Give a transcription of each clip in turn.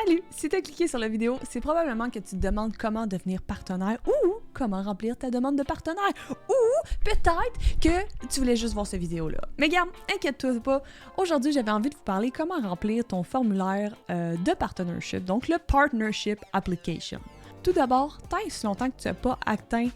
Salut! Si tu as cliqué sur la vidéo, c'est probablement que tu te demandes comment devenir partenaire ou comment remplir ta demande de partenaire ou peut-être que tu voulais juste voir cette vidéo-là. Mais garde, inquiète-toi pas, aujourd'hui j'avais envie de vous parler comment remplir ton formulaire de partnership, donc le Partnership Application. Tout d'abord, tant et si longtemps que tu n'as pas atteint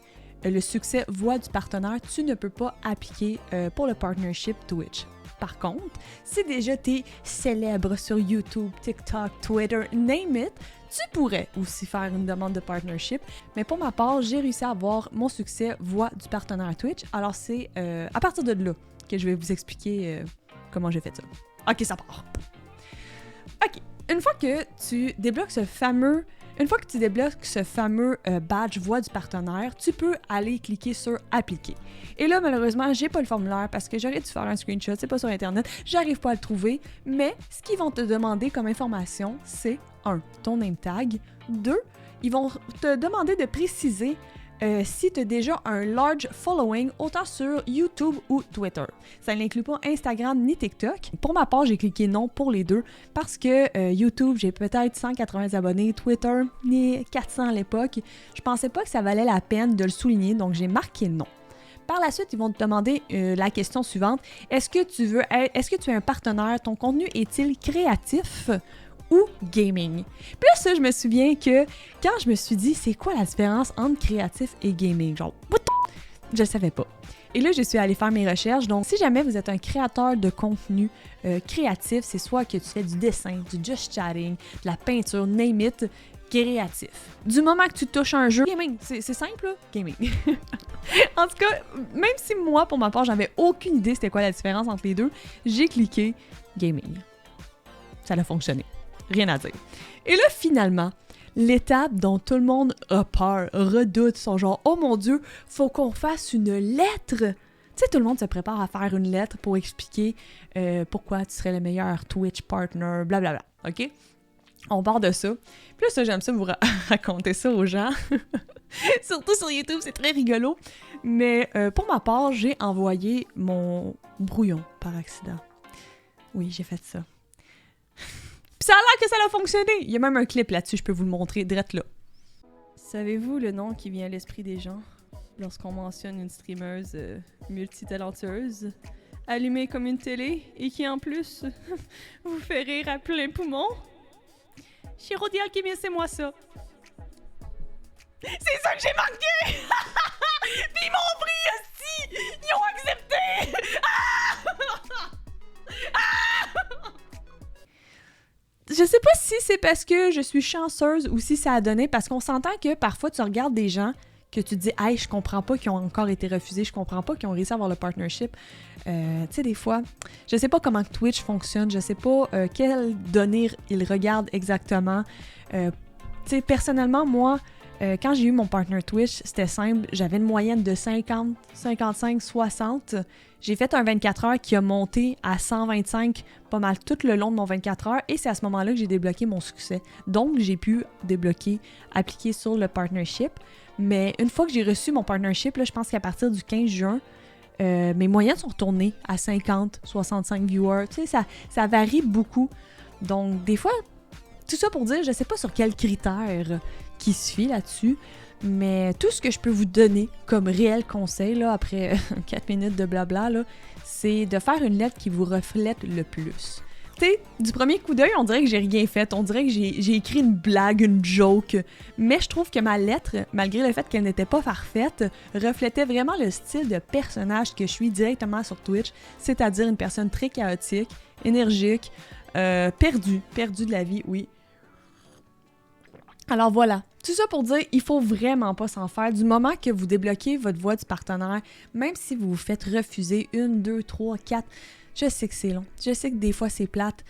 le succès voix du partenaire, tu ne peux pas appliquer pour le Partnership Twitch. Par contre, si déjà t'es célèbre sur YouTube, TikTok, Twitter, name it, tu pourrais aussi faire une demande de partnership. Mais pour ma part, j'ai réussi à avoir mon succès voix du partenaire Twitch. Alors c'est à partir de là que je vais vous expliquer comment j'ai fait ça. Ok, ça part. Ok, une fois que tu débloques ce fameux badge voix du partenaire, tu peux aller cliquer sur appliquer. Et là, malheureusement, j'ai pas le formulaire parce que j'aurais dû faire un screenshot, c'est pas sur Internet, j'arrive pas à le trouver, mais ce qu'ils vont te demander comme information, c'est 1. Ton name tag, 2. Ils vont te demander de préciser si tu as déjà un large following, autant sur YouTube ou Twitter. Ça n'inclut pas Instagram ni TikTok. Pour ma part, j'ai cliqué non pour les deux parce que YouTube, j'ai peut-être 180 abonnés, Twitter, 400 à l'époque. Je pensais pas que ça valait la peine de le souligner, donc j'ai marqué non. Par la suite, ils vont te demander la question suivante. Est-ce que tu es un partenaire? Ton contenu est-il créatif ou gaming? Puis là, ça, je me souviens que quand je me suis dit, c'est quoi la différence entre créatif et gaming? Genre, what the... Je savais pas. Et là, je suis allée faire mes recherches. Donc, si jamais vous êtes un créateur de contenu créatif, c'est soit que tu fais du dessin, du just chatting, de la peinture, name it, créatif. Du moment que tu touches un jeu, gaming, c'est simple, là, gaming. En tout cas, même si moi, pour ma part, j'avais aucune idée c'était quoi la différence entre les deux, j'ai cliqué gaming. Ça a fonctionné. Rien à dire. Et là, finalement, l'étape dont tout le monde a peur, redoute, son genre « Oh mon Dieu, faut qu'on fasse une lettre! » Tu sais, tout le monde se prépare à faire une lettre pour expliquer pourquoi tu serais le meilleur Twitch partner, blablabla, OK? On part de ça. Puis là, ça, j'aime ça vous raconter ça aux gens. Surtout sur YouTube, c'est très rigolo. Mais pour ma part, j'ai envoyé mon brouillon par accident. Oui, j'ai fait ça. Puis ça a l'air que ça a fonctionné! Il y a même un clip là-dessus, je peux vous le montrer, direct là. Savez-vous le nom qui vient à l'esprit des gens lorsqu'on mentionne une streameuse multitalentueuse, allumée comme une télé et qui en plus vous fait rire à plein poumon? Chirodi Alchemy, c'est moi ça! C'est ça que j'ai manqué! Puis ils m'ont pris, hostie! Ils ont accepté! Je sais pas si c'est parce que je suis chanceuse ou si ça a donné, parce qu'on s'entend que parfois tu regardes des gens que tu te dis « Hey, je comprends pas qu'ils ont encore été refusés, je comprends pas qu'ils ont réussi à avoir le partnership. » Tu sais, des fois, je sais pas comment Twitch fonctionne, je sais pas quelles données ils regardent exactement. Tu sais, personnellement, moi, quand j'ai eu mon partner Twitch, c'était simple, j'avais une moyenne de 50, 55, 60. J'ai fait un 24 heures qui a monté à 125 pas mal tout le long de mon 24 heures et c'est à ce moment-là que j'ai débloqué mon succès. Donc, j'ai pu appliquer sur le partnership. Mais une fois que j'ai reçu mon partnership, là, je pense qu'à partir du 15 juin, mes moyennes sont retournées à 50, 65 viewers. Tu sais, ça varie beaucoup. Donc, des fois, tout ça pour dire, je sais pas sur quels critères qui se fie là-dessus, mais tout ce que je peux vous donner comme réel conseil, là, après 4 minutes de blabla, là, c'est de faire une lettre qui vous reflète le plus. Tu sais, du premier coup d'œil, on dirait que j'ai rien fait, on dirait que j'ai écrit une blague, une joke, mais je trouve que ma lettre, malgré le fait qu'elle n'était pas parfaite, reflétait vraiment le style de personnage que je suis directement sur Twitch, c'est-à-dire une personne très chaotique, énergique, perdue de la vie, oui. Alors voilà, tout ça pour dire, il faut vraiment pas s'en faire. Du moment que vous débloquez votre voix du partenaire, même si vous vous faites refuser 1, 2, 3, 4, je sais que c'est long, je sais que des fois c'est plate.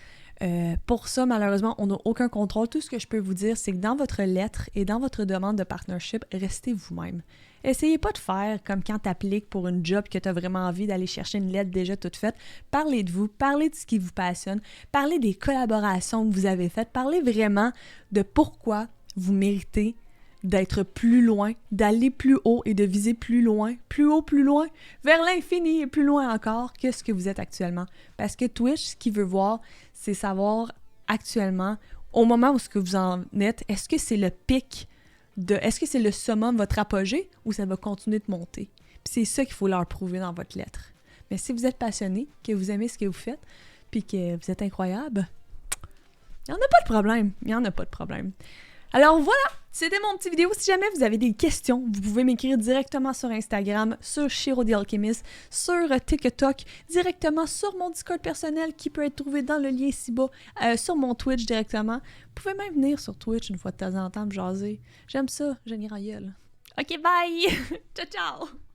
Pour ça, malheureusement, on n'a aucun contrôle. Tout ce que je peux vous dire, c'est que dans votre lettre et dans votre demande de partnership, restez vous-même. Essayez pas de faire comme quand tu appliques pour une job que tu as vraiment envie d'aller chercher une lettre déjà toute faite. Parlez de vous, parlez de ce qui vous passionne, parlez des collaborations que vous avez faites, parlez vraiment de pourquoi vous méritez d'être plus loin, d'aller plus haut et de viser plus loin, plus haut, plus loin, vers l'infini et plus loin encore que ce que vous êtes actuellement. Parce que Twitch, ce qu'il veut voir, c'est savoir actuellement au moment où ce que vous en êtes, est-ce que c'est le pic est-ce que c'est le summum, votre apogée, ou ça va continuer de monter? Puis c'est ça qu'il faut leur prouver dans votre lettre. Mais si vous êtes passionné, que vous aimez ce que vous faites, puis que vous êtes incroyable, il n'y en a pas de problème. Il n'y en a pas de problème. Alors voilà, c'était mon petit vidéo. Si jamais vous avez des questions, vous pouvez m'écrire directement sur Instagram, sur Shiro the Alchemist, sur TikTok, directement sur mon Discord personnel qui peut être trouvé dans le lien ci-bas, sur mon Twitch directement. Vous pouvez même venir sur Twitch une fois de temps en temps me jaser. J'aime ça, Jenny Rayel. Ok, bye! Ciao, ciao!